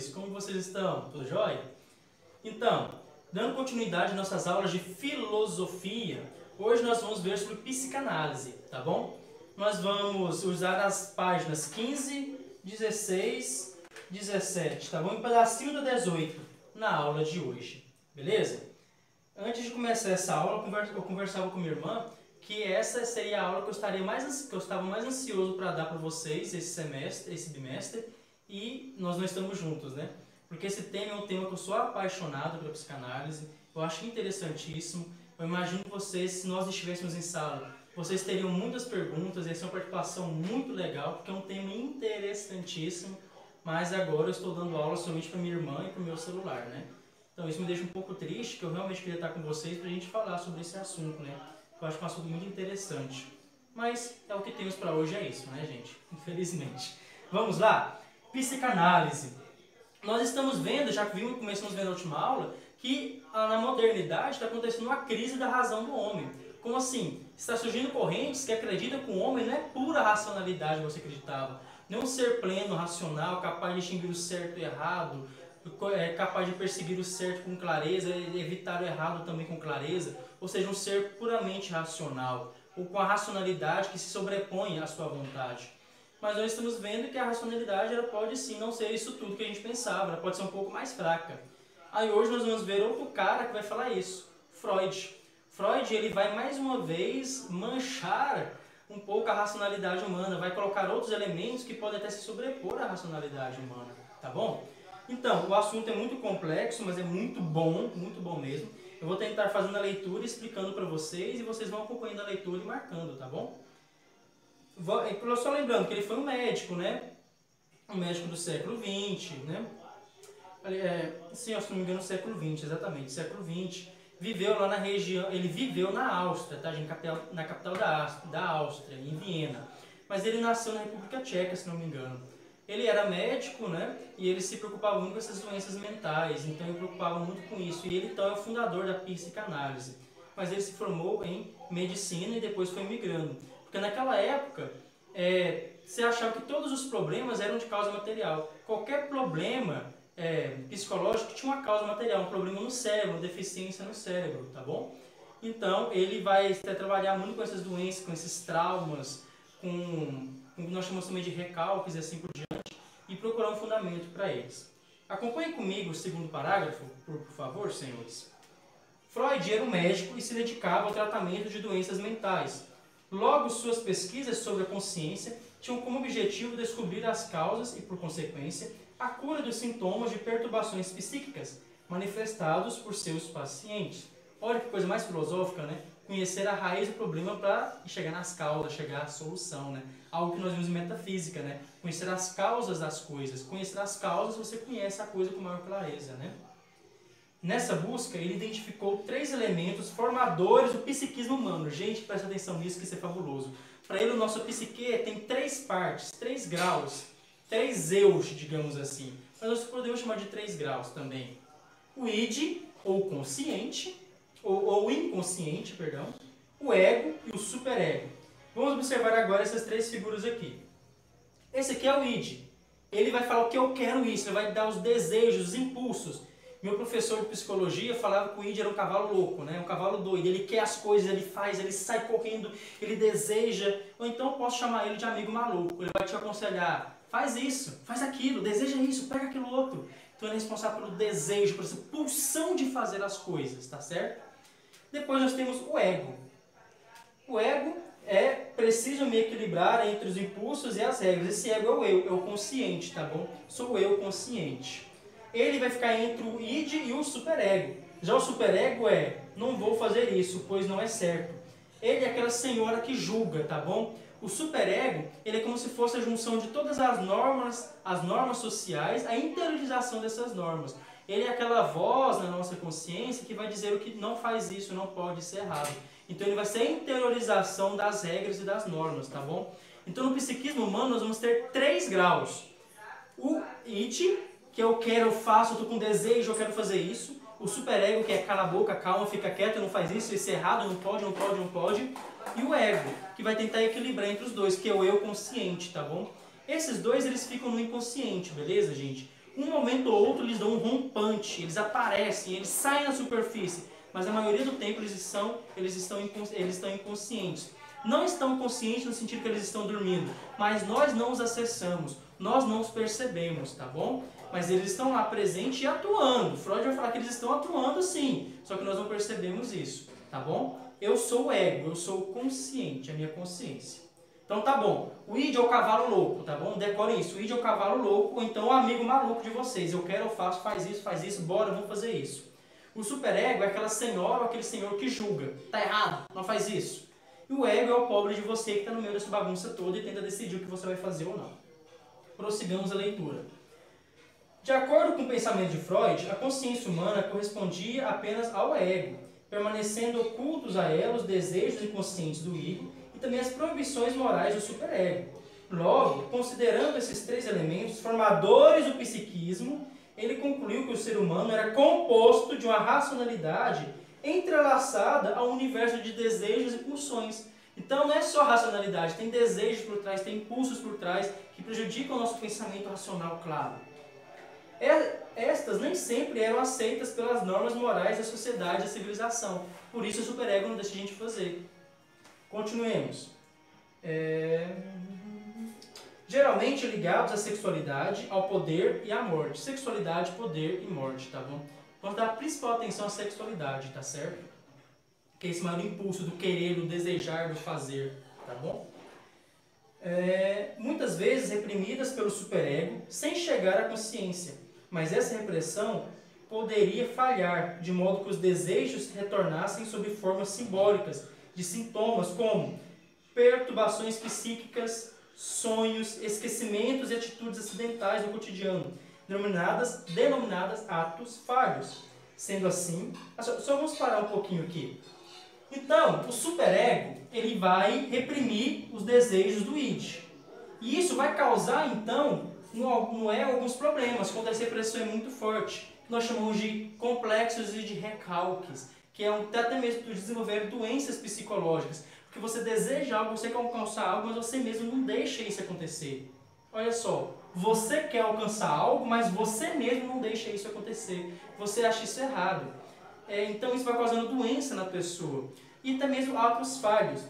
senhores? Como vocês estão? Tudo jóia? Então, dando continuidade às nossas aulas de filosofia, hoje nós vamos ver sobre psicanálise, tá bom? Nós vamos usar as páginas 15, 16, 17, tá bom? E um pedacinho do 18 na aula de hoje, beleza? Antes de começar essa aula, eu conversava com minha irmã que essa seria a aula que eu estava mais ansioso para dar para vocês esse bimestre, e nós não estamos juntos, né? Porque esse tema é um tema que eu sou apaixonado pela psicanálise, eu acho interessantíssimo. Eu imagino vocês, se nós estivéssemos em sala, vocês teriam muitas perguntas, ia ser uma participação muito legal, porque é um tema interessantíssimo, mas agora eu estou dando aula somente para minha irmã e para o meu celular, né? Então isso me deixa um pouco triste, que eu realmente queria estar com vocês para a gente falar sobre esse assunto, né? Eu acho que é um assunto muito interessante. Mas é o que temos para hoje, é isso, né, gente? Infelizmente. Vamos lá? Psicanálise. Nós estamos vendo, já começamos vendo na última aula, que na modernidade está acontecendo uma crise da razão do homem. Como assim? Está surgindo correntes que acreditam que o homem não é pura racionalidade, como você acreditava. Não é um ser pleno, racional, capaz de distinguir o certo e o errado, capaz de perseguir o certo com clareza e evitar o errado também com clareza, ou seja, um ser puramente racional, ou com a racionalidade que se sobrepõe à sua vontade. Mas nós estamos vendo que a racionalidade ela pode sim não ser isso tudo que a gente pensava, ela pode ser um pouco mais fraca. Aí hoje nós vamos ver outro cara que vai falar isso, Freud. Freud ele vai mais uma vez manchar um pouco a racionalidade humana, vai colocar outros elementos que podem até se sobrepor à racionalidade humana, tá bom? Então, o assunto é muito complexo, mas é muito bom mesmo. Eu vou tentar fazendo a leitura e explicando para vocês, e vocês vão acompanhando a leitura e marcando, tá bom? Só lembrando que ele foi um médico, né? Um médico do século XX, né? Sim, se não me engano, século XX, exatamente, século XX. Viveu lá na região, ele viveu na Áustria, tá, gente? Na capital da Áustria, em Viena. Mas ele nasceu na República Tcheca, se não me engano. Ele era médico, né? E ele se preocupava muito com essas doenças mentais, então ele preocupava muito com isso. E ele então é o fundador da psicanálise. Mas ele se formou em medicina e depois foi migrando. Porque naquela época, você achava que todos os problemas eram de causa material. Qualquer problema psicológico tinha uma causa material, um problema no cérebro, uma deficiência no cérebro, tá bom? Então ele vai trabalhar muito com essas doenças, com esses traumas, com o que nós chamamos também de recalques e assim por diante, e procurar um fundamento para eles. Acompanhe comigo o segundo parágrafo, por favor, senhores. Freud era um médico e se dedicava ao tratamento de doenças mentais. Logo, suas pesquisas sobre a consciência tinham como objetivo descobrir as causas e, por consequência, a cura dos sintomas de perturbações psíquicas manifestados por seus pacientes. Olha que coisa mais filosófica, né? Conhecer a raiz do problema para chegar nas causas, chegar à solução, né? Algo que nós vimos em metafísica, né? Conhecer as causas das coisas. Conhecer as causas, você conhece a coisa com maior clareza, né? Nessa busca, ele identificou 3 elementos formadores do psiquismo humano. Gente, presta atenção nisso, que isso é fabuloso. Para ele, o nosso psique tem 3 partes, 3 graus, 3 eus, digamos assim. Mas nós podemos chamar de 3 graus também. O id, ou consciente, ou inconsciente, perdão, o ego e o superego. Vamos observar agora essas 3 figuras aqui. Esse aqui é o id. Ele vai falar o que eu quero isso, ele vai dar os desejos, os impulsos. Meu professor de psicologia falava que o id era um cavalo louco, né? Um cavalo doido. Ele quer as coisas, ele faz, ele sai correndo, ele deseja. Ou então eu posso chamar ele de amigo maluco. Ele vai te aconselhar, faz isso, faz aquilo, deseja isso, pega aquilo outro. Então ele é responsável pelo desejo, por essa pulsão de fazer as coisas, tá certo? Depois nós temos o ego. O ego preciso me equilibrar entre os impulsos e as regras. Esse ego é o eu, é o consciente, tá bom? Sou o eu consciente. Ele vai ficar entre o id e o superego. Já o superego não vou fazer isso, pois não é certo. Ele é aquela senhora que julga, tá bom? O superego, ele é como se fosse a junção de todas as normas sociais, a interiorização dessas normas. Ele é aquela voz na nossa consciência que vai dizer o que não faz isso, não pode ser errado. Então ele vai ser a interiorização das regras e das normas, tá bom? Então no psiquismo humano nós vamos ter 3 graus. O id, que eu quero, eu faço, eu estou com desejo, eu quero fazer isso. O superego, que é cala a boca, calma, fica quieto, não faz isso é errado, não pode, não pode, não pode. E o ego, que vai tentar equilibrar entre os dois, que é o eu consciente, tá bom? Esses dois, eles ficam no inconsciente, beleza, gente? Um momento ou outro eles dão um rompante, eles aparecem, eles saem na superfície, mas a maioria do tempo eles estão inconscientes. Não estão conscientes no sentido que eles estão dormindo, mas nós não os acessamos, nós não os percebemos, tá bom? Mas eles estão lá presentes e atuando. Freud vai falar que eles estão atuando sim, só que nós não percebemos isso, tá bom? Eu sou o ego, eu sou o consciente, a minha consciência. Então tá bom, o id é o cavalo louco, tá bom? Decorem isso, o id é o cavalo louco, ou então o amigo maluco de vocês. Eu quero, eu faço, faz isso, bora, vamos fazer isso. O superego é aquela senhora ou aquele senhor que julga. Tá errado, não faz isso. E o ego é o pobre de você que está no meio dessa bagunça toda e tenta decidir o que você vai fazer ou não. Prossigamos a leitura. De acordo com o pensamento de Freud, a consciência humana correspondia apenas ao ego, permanecendo ocultos a ela os desejos inconscientes do id e também as proibições morais do superego. Logo, considerando esses três elementos formadores do psiquismo, ele concluiu que o ser humano era composto de uma racionalidade entrelaçada ao universo de desejos e pulsões. Então não é só racionalidade, tem desejos por trás, tem impulsos por trás que prejudicam o nosso pensamento racional claro. Estas nem sempre eram aceitas pelas normas morais da sociedade e da civilização. Por isso o superego não deixa a gente fazer. Continuemos. Geralmente ligados à sexualidade, ao poder e à morte. Sexualidade, poder e morte, tá bom? Vamos dar a principal atenção à sexualidade, tá certo? Que é esse maior impulso do querer, do desejar, do fazer, tá bom? Muitas vezes reprimidas pelo superego, sem chegar à consciência. Mas essa repressão poderia falhar, de modo que os desejos retornassem sob formas simbólicas, de sintomas como perturbações psíquicas, sonhos, esquecimentos e atitudes acidentais no cotidiano, denominadas atos falhos. Sendo assim, só vamos parar um pouquinho aqui. Então, o superego, ele vai reprimir os desejos do id. E isso vai causar, então, alguns problemas, quando essa repressão é muito forte. Nós chamamos de complexos e de recalques, que é até mesmo de desenvolver doenças psicológicas. Porque você deseja algo, você quer alcançar algo, mas você mesmo não deixa isso acontecer. Olha só, você quer alcançar algo, mas você mesmo não deixa isso acontecer. Você acha isso errado. Então isso vai causando doença na pessoa. E até mesmo atos falhos.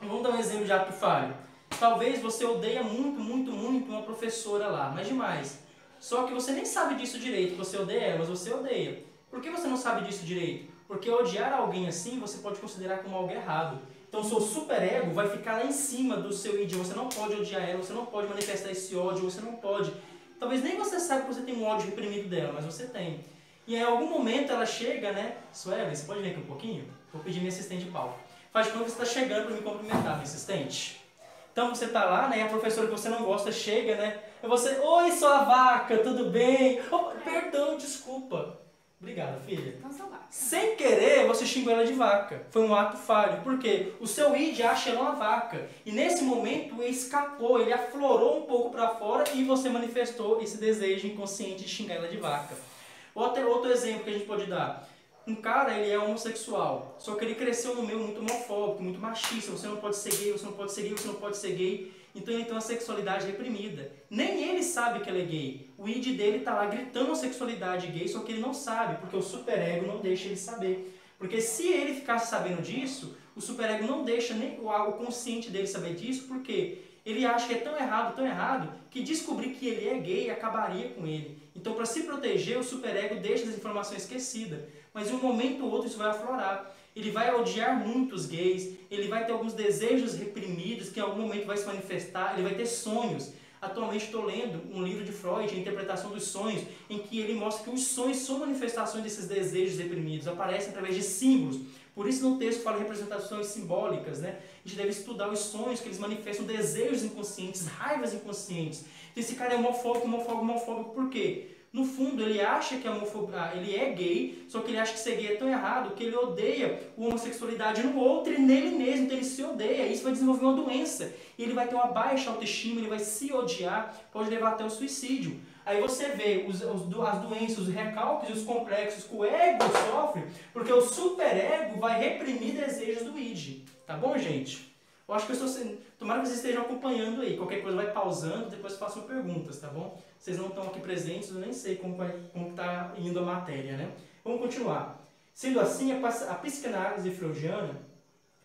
Vamos dar um exemplo de ato falho. Talvez você odeia muito uma professora lá, mas demais. Só que você nem sabe disso direito, você odeia ela, mas você odeia. Por que você não sabe disso direito? Porque odiar alguém assim, você pode considerar como algo errado. Então o seu superego vai ficar lá em cima do seu id. Você não pode odiar ela, você não pode manifestar esse ódio, você não pode. Talvez nem você saiba que você tem um ódio reprimido dela, mas você tem. E em algum momento ela chega, né? Suelen, você pode vir aqui um pouquinho? Vou pedir minha assistente de palco. Faz de conta que você está chegando para me cumprimentar, minha assistente. Então você está lá, né? E a professora que você não gosta chega, né? E você, oi, sua vaca, tudo bem? Oh, perdão, desculpa. Obrigado, filha. Não sou vaca. Sem querer, você xingou ela de vaca. Foi um ato falho. Por quê? O seu id acha ela uma vaca. E nesse momento, ele escapou, ele aflorou um pouco para fora e você manifestou esse desejo inconsciente de xingar ela de vaca. Outro exemplo que a gente pode dar. Um cara, ele é homossexual, só que ele cresceu no meio muito homofóbico, muito machista. Você não pode ser gay, você não pode ser gay, você não pode ser gay. Então ele tem uma sexualidade reprimida. Nem ele sabe que ele é gay. O id dele está lá gritando a sexualidade gay, só que ele não sabe, porque o superego não deixa ele saber. Porque se ele ficasse sabendo disso, o superego não deixa nem o consciente dele saber disso, porque ele acha que é tão errado, que descobrir que ele é gay acabaria com ele. Então, para se proteger, o superego deixa essa informação esquecida. Mas em um momento ou outro isso vai aflorar. Ele vai odiar muito os gays, ele vai ter alguns desejos reprimidos que em algum momento vai se manifestar, ele vai ter sonhos. Atualmente estou lendo um livro de Freud, A Interpretação dos Sonhos, em que ele mostra que os sonhos são manifestações desses desejos reprimidos, aparecem através de símbolos. Por isso no texto fala representações simbólicas, né? A gente deve estudar os sonhos que eles manifestam desejos inconscientes, raivas inconscientes. Esse cara é homofóbico, por quê? No fundo, ele acha que ele é gay, só que ele acha que ser gay é tão errado que ele odeia a homossexualidade no outro e nele mesmo, então ele se odeia. Isso vai desenvolver uma doença. E ele vai ter uma baixa autoestima, ele vai se odiar, pode levar até o suicídio. Aí você vê as doenças, os recalques e os complexos que o ego sofre, porque o superego vai reprimir desejos do id. Tá bom, gente? Eu acho que tomara que vocês estejam acompanhando aí. Qualquer coisa vai pausando, depois façam perguntas, tá bom? Vocês não estão aqui presentes, eu nem sei como está indo a matéria, né? Vamos continuar. Sendo assim, a psicanálise freudiana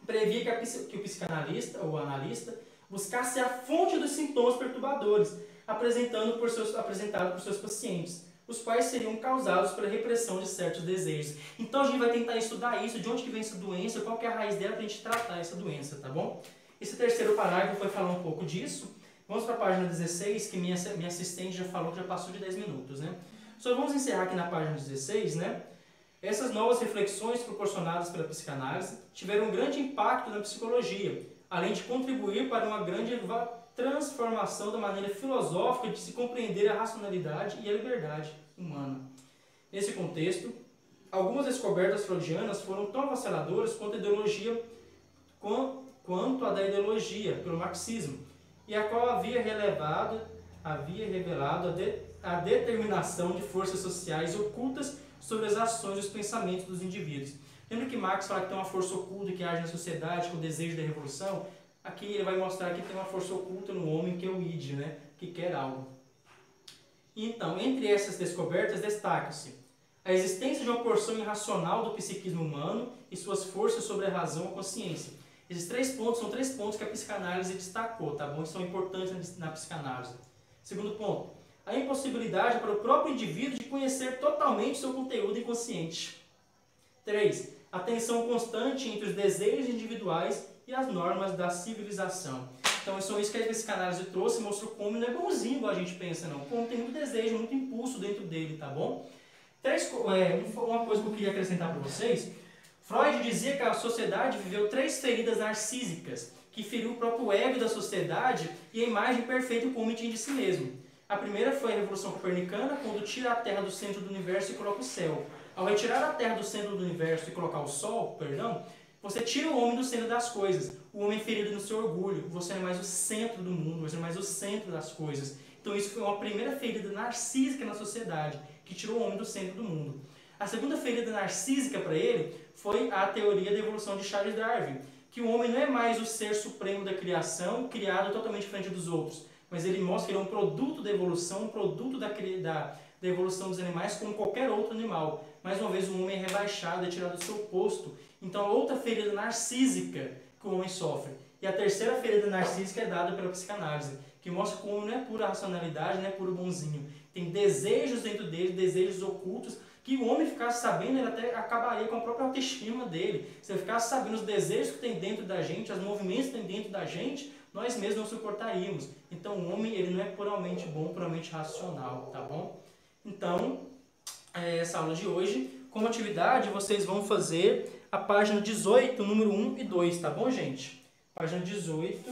previa que o psicanalista ou analista buscasse a fonte dos sintomas perturbadores apresentado por seus pacientes, os quais seriam causados pela repressão de certos desejos. Então a gente vai tentar estudar isso, de onde que vem essa doença, qual que é a raiz dela para a gente tratar essa doença, tá bom? Esse terceiro parágrafo vai falar um pouco disso. Vamos para a página 16, que minha assistente já falou que já passou de 10 minutos, né? Só vamos encerrar aqui na página 16, né? Essas novas reflexões proporcionadas pela psicanálise tiveram um grande impacto na psicologia, além de contribuir para uma grande transformação da maneira filosófica de se compreender a racionalidade e a liberdade humana. Nesse contexto, algumas descobertas freudianas foram tão avassaladoras quanto a da ideologia pelo marxismo, e a qual havia revelado a determinação de forças sociais ocultas sobre as ações e os pensamentos dos indivíduos. Lembra que Marx fala que tem uma força oculta que age na sociedade com o desejo da revolução? Aqui ele vai mostrar que tem uma força oculta no homem, que é o id, né? Que quer algo. Então, entre essas descobertas destaca-se a existência de uma porção irracional do psiquismo humano e suas forças sobre a razão e a consciência. Esses 3 pontos são 3 pontos que a psicanálise destacou, tá bom? E são importantes na psicanálise. Segundo ponto, a impossibilidade para o próprio indivíduo de conhecer totalmente seu conteúdo inconsciente. 3. A tensão constante entre os desejos individuais e as normas da civilização. Então, isso que a psicanálise trouxe, mostrou como não é bonzinho igual a gente pensa, não. Como tem muito desejo, muito impulso dentro dele, tá bom? Uma coisa que eu queria acrescentar para vocês. Freud dizia que a sociedade viveu 3 feridas narcísicas, que feriu o próprio ego da sociedade e a imagem perfeita que o homem tinha de si mesmo. A primeira foi a Revolução Copernicana, quando tira a Terra do centro do universo e coloca o céu. Ao retirar a Terra do centro do universo e colocar o Sol, você tira o homem do centro das coisas. O homem é ferido no seu orgulho. Você não é mais o centro do mundo, você não é mais o centro das coisas. Então isso foi uma primeira ferida narcísica na sociedade, que tirou o homem do centro do mundo. A segunda ferida narcísica para ele foi a teoria da evolução de Charles Darwin, que o homem não é mais o ser supremo da criação, criado totalmente diferente dos outros, mas ele mostra que ele é um produto da evolução, um produto da evolução dos animais como qualquer outro animal. Mais uma vez, o homem é rebaixado, é tirado do seu posto. Então, outra ferida narcísica que o homem sofre. E a terceira ferida narcísica é dada pela psicanálise, que mostra que o homem não é pura racionalidade, não é puro bonzinho. Tem desejos dentro dele, desejos ocultos, que o homem ficasse sabendo, ele até acabaria com a própria autoestima dele. Se ele ficasse sabendo os desejos que tem dentro da gente, os movimentos que tem dentro da gente, nós mesmos não suportaríamos. Então, o homem ele não é puramente bom, puramente racional, tá bom? Então, essa aula de hoje, como atividade, vocês vão fazer a página 18, número 1 e 2, tá bom, gente? Página 18,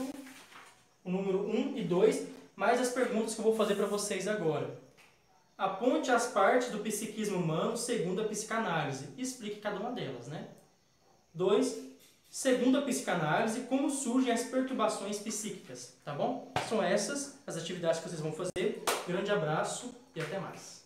o número 1 e 2, mais as perguntas que eu vou fazer para vocês agora. Aponte as partes do psiquismo humano segundo a psicanálise e explique cada uma delas, né? 2. Segundo a psicanálise, como surgem as perturbações psíquicas, tá bom? São essas as atividades que vocês vão fazer. Grande abraço e até mais.